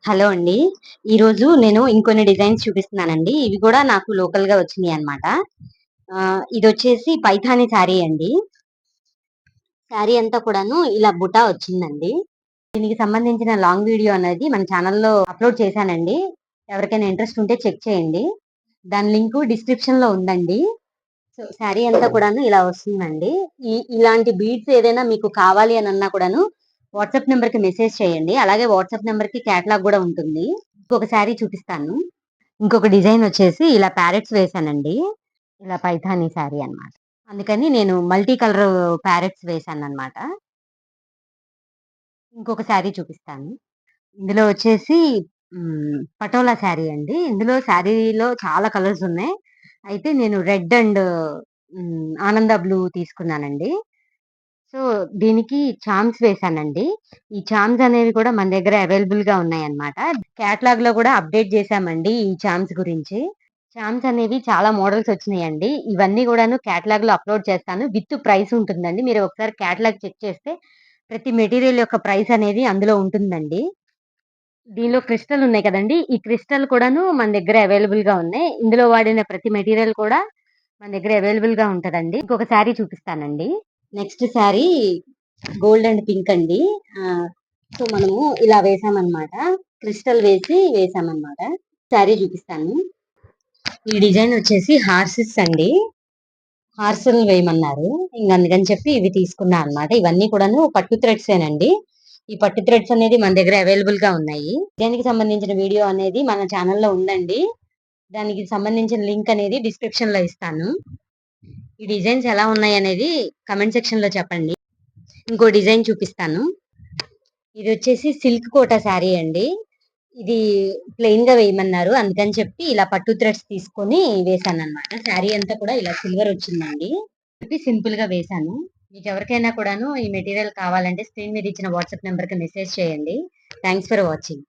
Hello అండి. ఈరోజు నేను ఇంకొన్ని డిజైన్స్ చూపిస్తున్నానండి. ఇవి కూడా నాకు లోకల్‌గా వచ్చినియన్నమాట. ఇదొచ్చేసి పైథానీ శారీ అండి. శారీ అంతా కూడాను ఇలా బుటా వచ్చిందండి. దీనికి సంబంధించిన లాంగ్ వీడియో అనేది మన ఛానల్‌లో అప్‌లోడ్ చేశానండి. ఎవరికైనా ఇంట్రెస్ట్ ఉంటే చెక్ చేయండి. దాని లింకు డిస్క్రిప్షన్‌లో ఉందండి. సో, శారీ అంతా కూడాను ఇలా వస్తుందండి. ఇలాంటి బీడ్స్ ఏదైనా మీకు కావాలి అనన్నా కూడాను వాట్సాప్ నంబర్‌కి మెసేజ్ చేయండి. అలాగే వాట్సాప్ నంబర్‌కి క్యాటలాగ్ గూడా ఉంటుంది. ఇంకొక శారీ చూపిస్తాను. ఇంకొక డిజైన్ వచ్చేసి ఇలా ప్యారెట్స్ వేశానండి. ఇలా పైథానీ శారీ అన్నమాట. అందుకని నేను మల్టీ కలర్ ప్యారెట్స్ వేశానన్నమాట. ఇంకొక శారీ చూపిస్తాను. ఇందులో వచ్చేసి పటోలా శారీ అండి. ఇందులో శారీలో చాలా కలర్స్ ఉన్నాయి. అయితే నేను రెడ్ అండ్ ఆనంద బ్లూ తీసుకున్నానండి. సో, దీనికి చార్మ్స్ వేశానండి. ఈ చార్మ్స్ అనేవి కూడా మన దగ్గర అవైలబుల్‌గా ఉన్నాయన్నమాట. క్యాటలాగ్‌లో కూడా అప్డేట్ చేశామండి ఈ చార్మ్స్ గురించి. చార్మ్స్ అనేవి చాలా మోడల్స్ వచ్చినాయండి. ఇవన్నీ గూడాను క్యాటలాగ్‌లో అప్‌లోడ్ చేస్తాను. విత్ ప్రైస్ ఉంటుందండి. మీరు ఒకసారి క్యాటలాగ్ చెక్ చేస్తే ప్రతి మెటీరియల్ యొక్క ప్రైస్ అనేది అందులో ఉంటుందండి. దీనిలో క్రిస్టల్ ఉన్నాయి కదండీ! ఈ క్రిస్టల్ కూడాను మన దగ్గర అవైలబుల్‌గా ఉన్నాయి. ఇందులో వాడిన ప్రతి మెటీరియల్ కూడా మన దగ్గర అవైలబుల్‌గా ఉంటదండి. ఇంకొక శారీ చూపిస్తానండి. Next sari gold and pink అండి. సో, మనము ఇలా వేసామన్నమాట. క్రిస్టల్ వేసామన్నమాట. శారీ చూపిస్తాను. ఈ డిజైన్ వచ్చేసి హార్సెస్ అండి. హార్సెలు వేయమన్నారు. అందుకని చెప్పి ఇవి తీసుకున్నా అన్నమాట. ఇవన్నీ కూడాను పట్టు థ్రెడ్సేనండి. ఈ పట్టు థ్రెడ్స్ అనేది మన దగ్గర అవైలబుల్‌గా ఉన్నాయి. డిజైన్‌కి సంబంధించిన వీడియో అనేది మన ఛానల్‌లో ఉందండి. దానికి సంబంధించిన లింక్ అనేది డిస్క్రిప్షన్‌లో ఇస్తాను. ఈ డిజైన్స్ ఎలా ఉన్నాయనేది కామెంట్ సెక్షన్‌లో చెప్పండి. ఇంకో డిజైన్ చూపిస్తాను. ఇదొచ్చేసి సిల్క్ కోటా శారీ అండి. ఇది ప్లెయిన్‌గా వేయమన్నారు. అందుకని చెప్పి ఇలా పట్టు థ్రెడ్స్ తీసుకొని వేశానన్నమాట. శారీ అంతా కూడా ఇలా సిల్వర్ వచ్చిందండి. చెప్పి సింపుల్‌గా వేశాను. మీకెవరికైనా కూడాను ఈ మెటీరియల్ కావాలంటే స్క్రీన్ మీద ఇచ్చిన వాట్సాప్ నంబర్‌కి మెసేజ్ చేయండి. Thanks for watching.